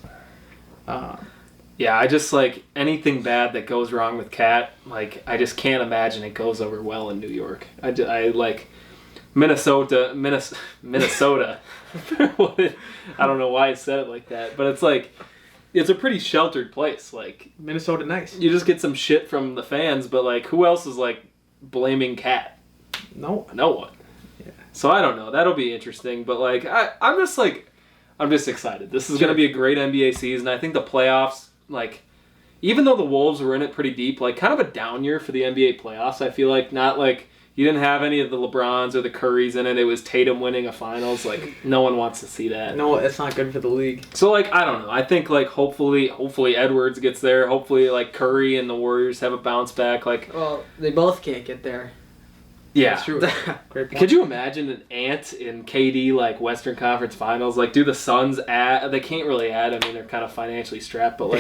Yeah, I just anything bad that goes wrong with Cat. I just can't imagine it goes over well in New York. I Minnesota. I don't know why I said it like that, but it's a pretty sheltered place. Minnesota, nice. You just get some shit from the fans, but who else is blaming Cat? No one. Yeah. So I don't know. That'll be interesting, but I'm just excited. This is going to be a great NBA season. I think the playoffs, even though the Wolves were in it pretty deep, kind of a down year for the NBA playoffs. I feel not you didn't have any of the LeBrons or the Currys in it. It was Tatum winning a finals. No one wants to see that. No, it's not good for the league. So, I don't know. I think, hopefully Edwards gets there. Hopefully, Curry and the Warriors have a bounce back. Well, they both can't get there. Yeah. That's true. Great point. Could you imagine an Ant in KD, Western Conference Finals? Do the Suns add... They can't really add. They're kind of financially strapped, but,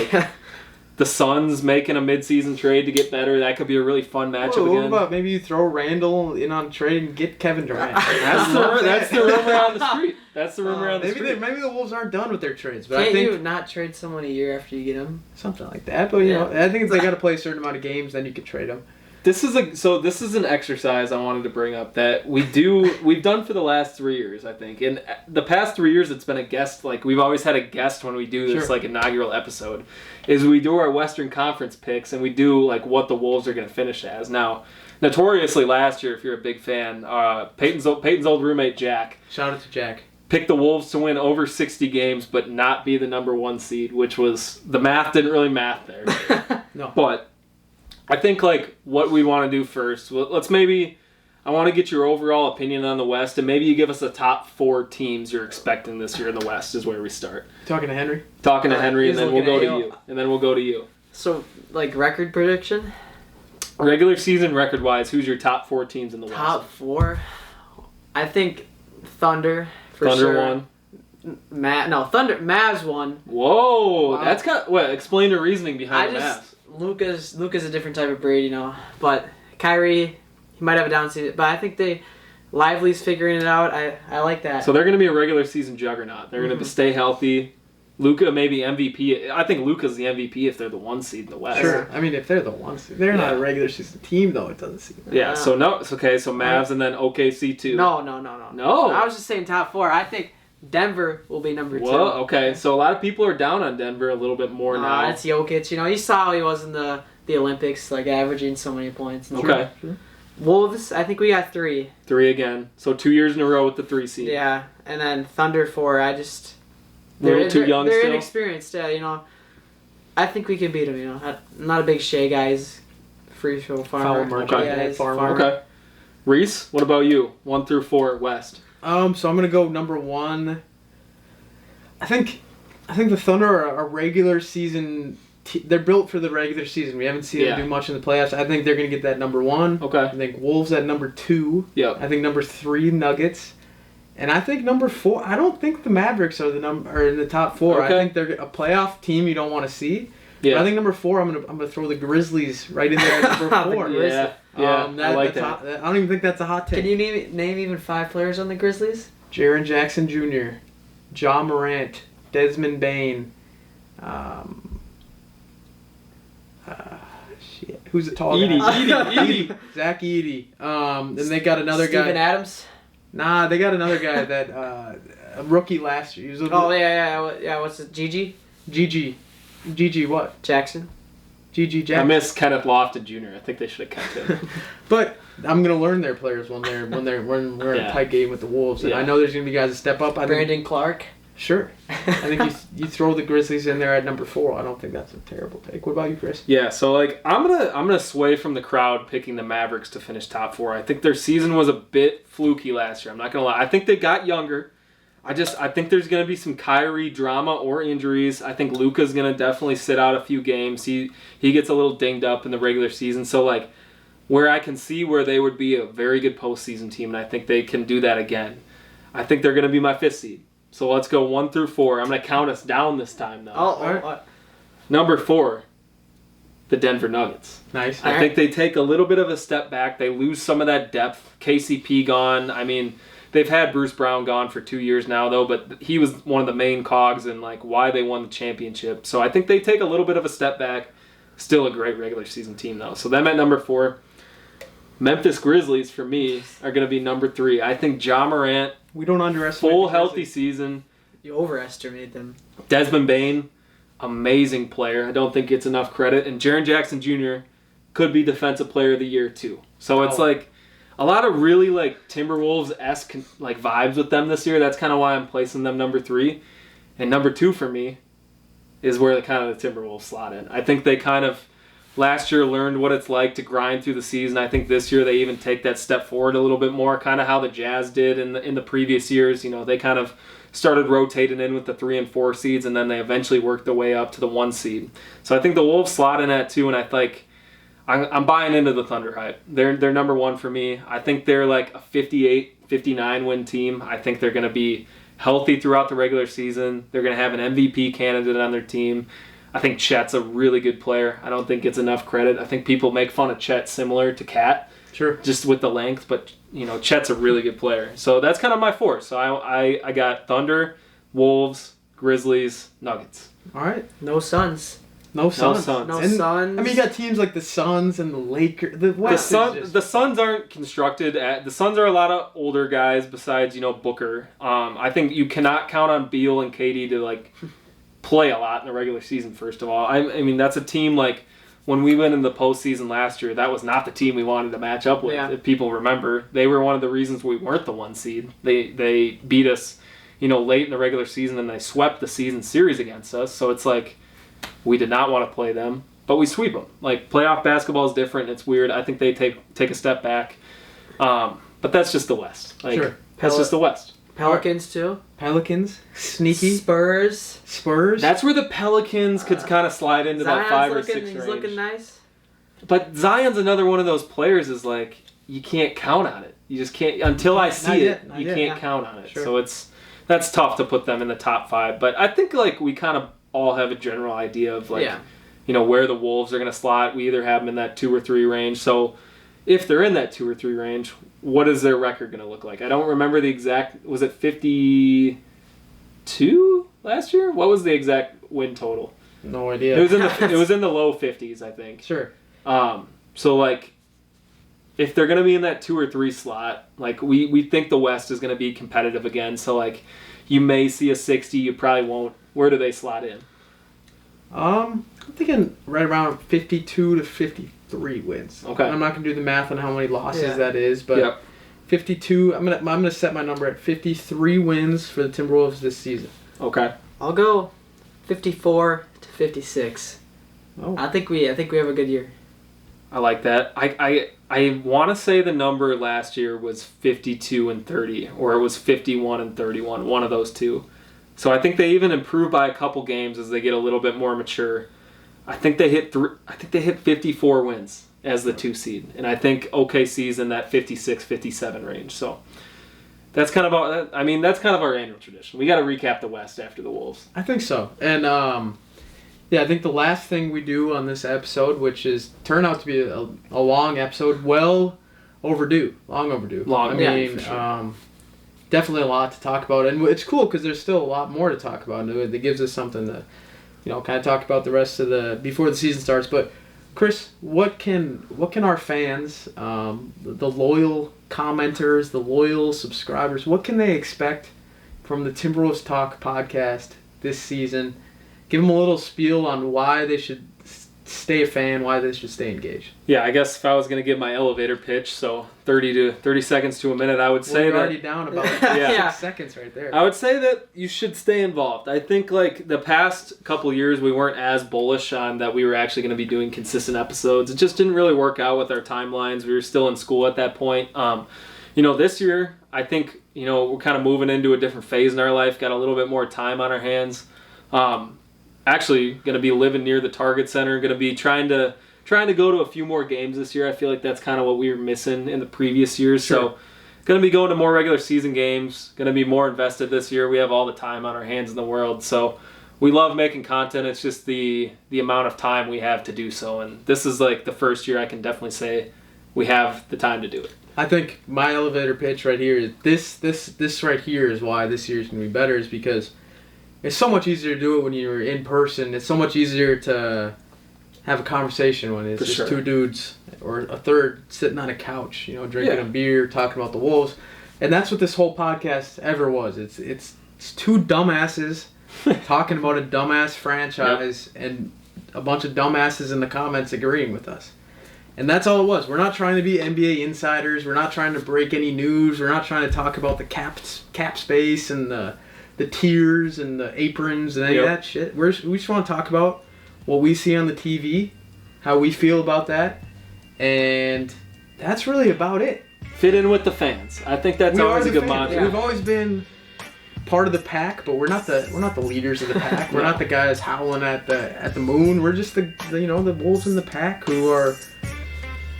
the Suns making a midseason trade to get better. That could be a really fun matchup again. What about maybe you throw Randall in on trade and get Kevin Durant? That's the rumor on the street. That's the rumor on the street. Maybe the Wolves aren't done with their trades, but Can't I think you not trade someone a year after you get them? Something like that. But I think if they got to play a certain amount of games, then you could trade them. This is an exercise I wanted to bring up that we've done for the last 3 years, I think. In the past 3 years, it's been a guest. We've always had a guest when we do this inaugural episode. Is we do our Western Conference picks and we do what the Wolves are going to finish as. Now, notoriously last year, if you're a big fan, Peyton's old roommate Jack. Shout out to Jack. picked the Wolves to win over 60 games but not be the number 1 seed, which was, the math didn't really math there. No. But I think like what we want to do first, let's maybe, I want to get your overall opinion on the West, and maybe you give us the top 4 teams you're expecting this year in the West is where we start. Talking to Henry? Talking to Henry, and He's then we'll go looking to you. So, like, record prediction? Regular season record-wise, who's your top 4 teams in the West? Top 4? I think Thunder, for Thunder sure. won. Mavs won. Whoa, Wow. that's got, what, explain the reasoning behind the Mavs. Luka's a different type of breed, you know. But Kyrie, he might have a down season. But I think Lively's figuring it out. I like that. So they're going to be a regular season juggernaut. They're going to stay healthy. Luka maybe MVP. I think Luka's the MVP if they're the 1 seed in the West. Sure. I mean, if they're the 1 seed. They're not a regular season team, though, it doesn't seem. Yeah, so no, it's okay. So Mavs and then OKC too. No. No. I was just saying top 4. I think Denver will be number 2. Well, okay. So a lot of people are down on Denver a little bit more now. It's Jokic. You know, you saw how he was in the Olympics, like averaging so many points. Okay. Sure. Wolves, I think we got 3. 3 again. So 2 years in a row with the 3 seed. Yeah, and then Thunder 4. Little too young They're still? inexperienced, yeah, you know. I think we can beat them, you know. I'm not a big Shea guy. He's free throw farmer. Foul market, Yeah, he's farmer. farmer. Okay. Reese, what about you? 1 through 4 West. So I'm gonna go number 1. I think the Thunder are a regular season. They're built for the regular season. We haven't seen them do much in the playoffs. I think they're gonna get that number 1. Okay. I think Wolves at number 2. Yep. I think number 3 Nuggets, and I think number 4. I don't think the Mavericks are in the top 4. Okay. I think they're a playoff team you don't want to see. Yeah. But I think number 4. I'm gonna throw the Grizzlies right in there at number 4. Yeah. I like that. I don't even think that's a hot take. Can you name even 5 players on the Grizzlies? Jaren Jackson Jr., Ja Morant, Desmond Bain, who's the tall guy? Edey. Zach Edey. Then they got another Steven guy. Adams? Nah, they got another guy that a rookie last year. He was Oh, yeah. What's it? GG what? Jackson? GG I Jackson. miss Kenneth Lofton Jr. I think they should have kept him. But I'm gonna learn their players when we're in a tight game with the Wolves, and I know there's gonna be guys that step up. Brandon Clark? Sure. I think you throw the Grizzlies in there at number 4. I don't think that's a terrible take. What about you, Chris? Yeah, so like I'm gonna sway from the crowd picking the Mavericks to finish top 4. I think their season was a bit fluky last year. I'm not gonna lie. I think they got younger. I think there's gonna be some Kyrie drama or injuries. I think Luka's gonna definitely sit out a few games. He gets a little dinged up in the regular season. So like where I can see where they would be a very good postseason team, and I think they can do that again. I think they're gonna be my 5th seed. So let's go 1 through 4. I'm going to count us down this time, though. Number 4, the Denver Nuggets. Nice. I think they take a little bit of a step back. They lose some of that depth. KCP gone. I mean, they've had Bruce Brown gone for 2 years now, though, but he was one of the main cogs in like why they won the championship. So I think they take a little bit of a step back. Still a great regular season team, though. So them at number 4. Memphis Grizzlies, for me, are going to be number 3. I think Ja Morant, we don't underestimate full the healthy Grizzlies. season. You overestimate them. Desmond Bain, amazing player. I don't think gets enough credit. And Jaren Jackson Jr. could be Defensive Player of the Year, too. So it's like a lot of really like Timberwolves-esque like vibes with them this year. That's kind of why I'm placing them number 3. And number 2 for me is where the Timberwolves slot in. I think they kind of last year learned what it's like to grind through the season. I think this year they even take that step forward a little bit more, kind of how the Jazz did in the previous years. You know, they kind of started rotating in with the 3 and 4 seeds, and then they eventually worked their way up to the 1 seed. So I think the Wolves slot in at 2, and I think I'm buying into the Thunder hype. They're number 1 for me. I think they're like a 58, 59 win team. I think they're going to be healthy throughout the regular season. They're going to have an MVP candidate on their team. I think Chet's a really good player. I don't think it's enough credit. I think people make fun of Chet similar to Cat. Sure. Just with the length, but you know, Chet's a really good player. So that's kind of my 4. So I got Thunder, Wolves, Grizzlies, Nuggets. All right. No Suns. No Suns. No And, Suns. I mean, you got teams like the Suns and the Lakers. The West The Suns aren't constructed at. The Suns are a lot of older guys besides, you know, Booker. I think you cannot count on Beal and KD to like play a lot in the regular season. First of all, I mean that's a team like when we went in the postseason last year. That was not the team we wanted to match up with. Yeah. If people remember, they were one of the reasons we weren't the 1 seed. They beat us late in the regular season, and they swept the season series against us. So it's like we did not want to play them, but we sweep them. Like, playoff basketball is different. It's weird. I think they take a step back. But that's just the West. Like, sure. That's just the West. Pelicans too. Pelicans, sneaky. Spurs. That's where the Pelicans could kind of slide into that 5 or 6 range. He's looking nice. But Zion's another one of those players is like, you can't count on it. You just can't, until I see it, you can't count on it. Sure. So that's tough to put them in the top 5. But I think like we kind of all have a general idea of like, where the Wolves are going to slot. We either have them in that 2 or 3 range. So if they're in that 2 or 3 range, what is their record going to look like? I don't remember the exact, was it 52 last year? What was the exact win total? No idea. It was in the low 50s, I think. Sure. So like, if they're going to be in that 2 or 3 slot, like we think the West is going to be competitive again. So like, you may see a 60, you probably won't. Where do they slot in? I'm thinking right around 52 to 53 wins. Okay. I'm not gonna do the math on how many losses that is, but 52. I'm gonna set my number at 53 wins for the Timberwolves this season. Okay. I'll go 54 to 56. Oh. I think we have a good year. I like that. I want to say the number last year was 52 and 30, or it was 51 and 31, one of those two. So I think they even improved by a couple games as they get a little bit more mature. I think they hit 54 wins as the 2 seed, and I think OKC's in that 56, 57 range. So that's kind of our annual tradition. We got to recap the West after the Wolves. I think so, and I think the last thing we do on this episode, which is turned out to be a long episode, long overdue. Definitely a lot to talk about, and it's cool because there's still a lot more to talk about, and it gives us something to, kind of talk about the rest of before the season starts. But Chris, what can our fans, the loyal commenters, the loyal subscribers, what can they expect from the Timberwolves Talk podcast this season? Give them a little spiel on why they should stay a fan, why they should stay engaged. Yeah, I guess if I was going to give my elevator pitch, so 30 seconds to a minute, I would say we're that... already down about 6 seconds right there. I would say that you should stay involved. I think like the past couple years, we weren't as bullish on that we were actually going to be doing consistent episodes. It just didn't really work out with our timelines. We were still in school at that point. This year, I think, we're kind of moving into a different phase in our life, got a little bit more time on our hands. Actually going to be living near the Target Center, going to be trying to go to a few more games this year. I feel like that's kind of what we were missing in the previous years. Sure. So going to be going to more regular season games, going to be more invested this year. We have all the time on our hands in the world. So we love making content. It's just the amount of time we have to do so. And this is like the first year I can definitely say we have the time to do it. I think my elevator pitch right here is this right here is why this year's going to be better, is because it's so much easier to do it when you're in person. It's so much easier to have a conversation when it's just 2 dudes or a third sitting on a couch, drinking a beer, talking about the Wolves. And that's what this whole podcast ever was. It's 2 dumbasses talking about a dumbass franchise and a bunch of dumbasses in the comments agreeing with us. And that's all it was. We're not trying to be NBA insiders. We're not trying to break any news. We're not trying to talk about the cap space and the tiers and the aprons and any of that shit. We just want to talk about what we see on the TV, how we feel about that, and that's really about it. Fit in with the fans. I think that's always a good mantra. Yeah. We've always been part of the pack, but we're not the leaders of the pack. We're not the guys howling at the moon. We're just the wolves in the pack who are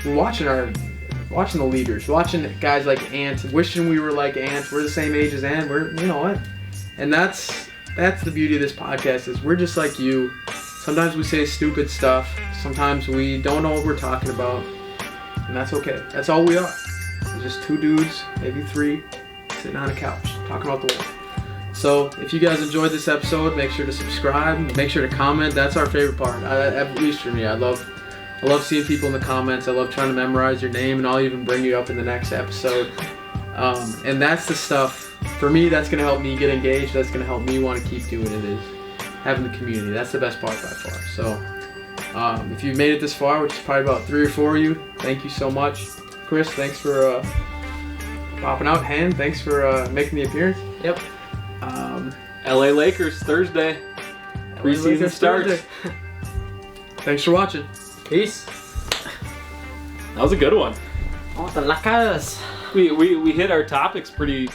watching the leaders, watching guys like Ant, wishing we were like Ant. We're the same age as Ant. What? And that's the beauty of this podcast, is we're just like you. Sometimes we say stupid stuff. Sometimes we don't know what we're talking about. And that's okay. That's all we are. We're just 2 dudes, maybe 3, sitting on a couch, talking about the world. So if you guys enjoyed this episode, make sure to subscribe. Make sure to comment. That's our favorite part. At least for me. I love seeing people in the comments. I love trying to memorize your name, and I'll even bring you up in the next episode. And that's the stuff. For me, that's going to help me get engaged. That's going to help me want to keep doing it, is having the community. That's the best part by far. So if you've made it this far, which is probably about 3 or 4 of you, thank you so much. Chris, thanks for popping out. Han, thanks for making the appearance. Yep. LA Lakers Thursday. Preseason starts. Thanks for watching. Peace. That was a good one. Oh, the Lakers. We hit our topics pretty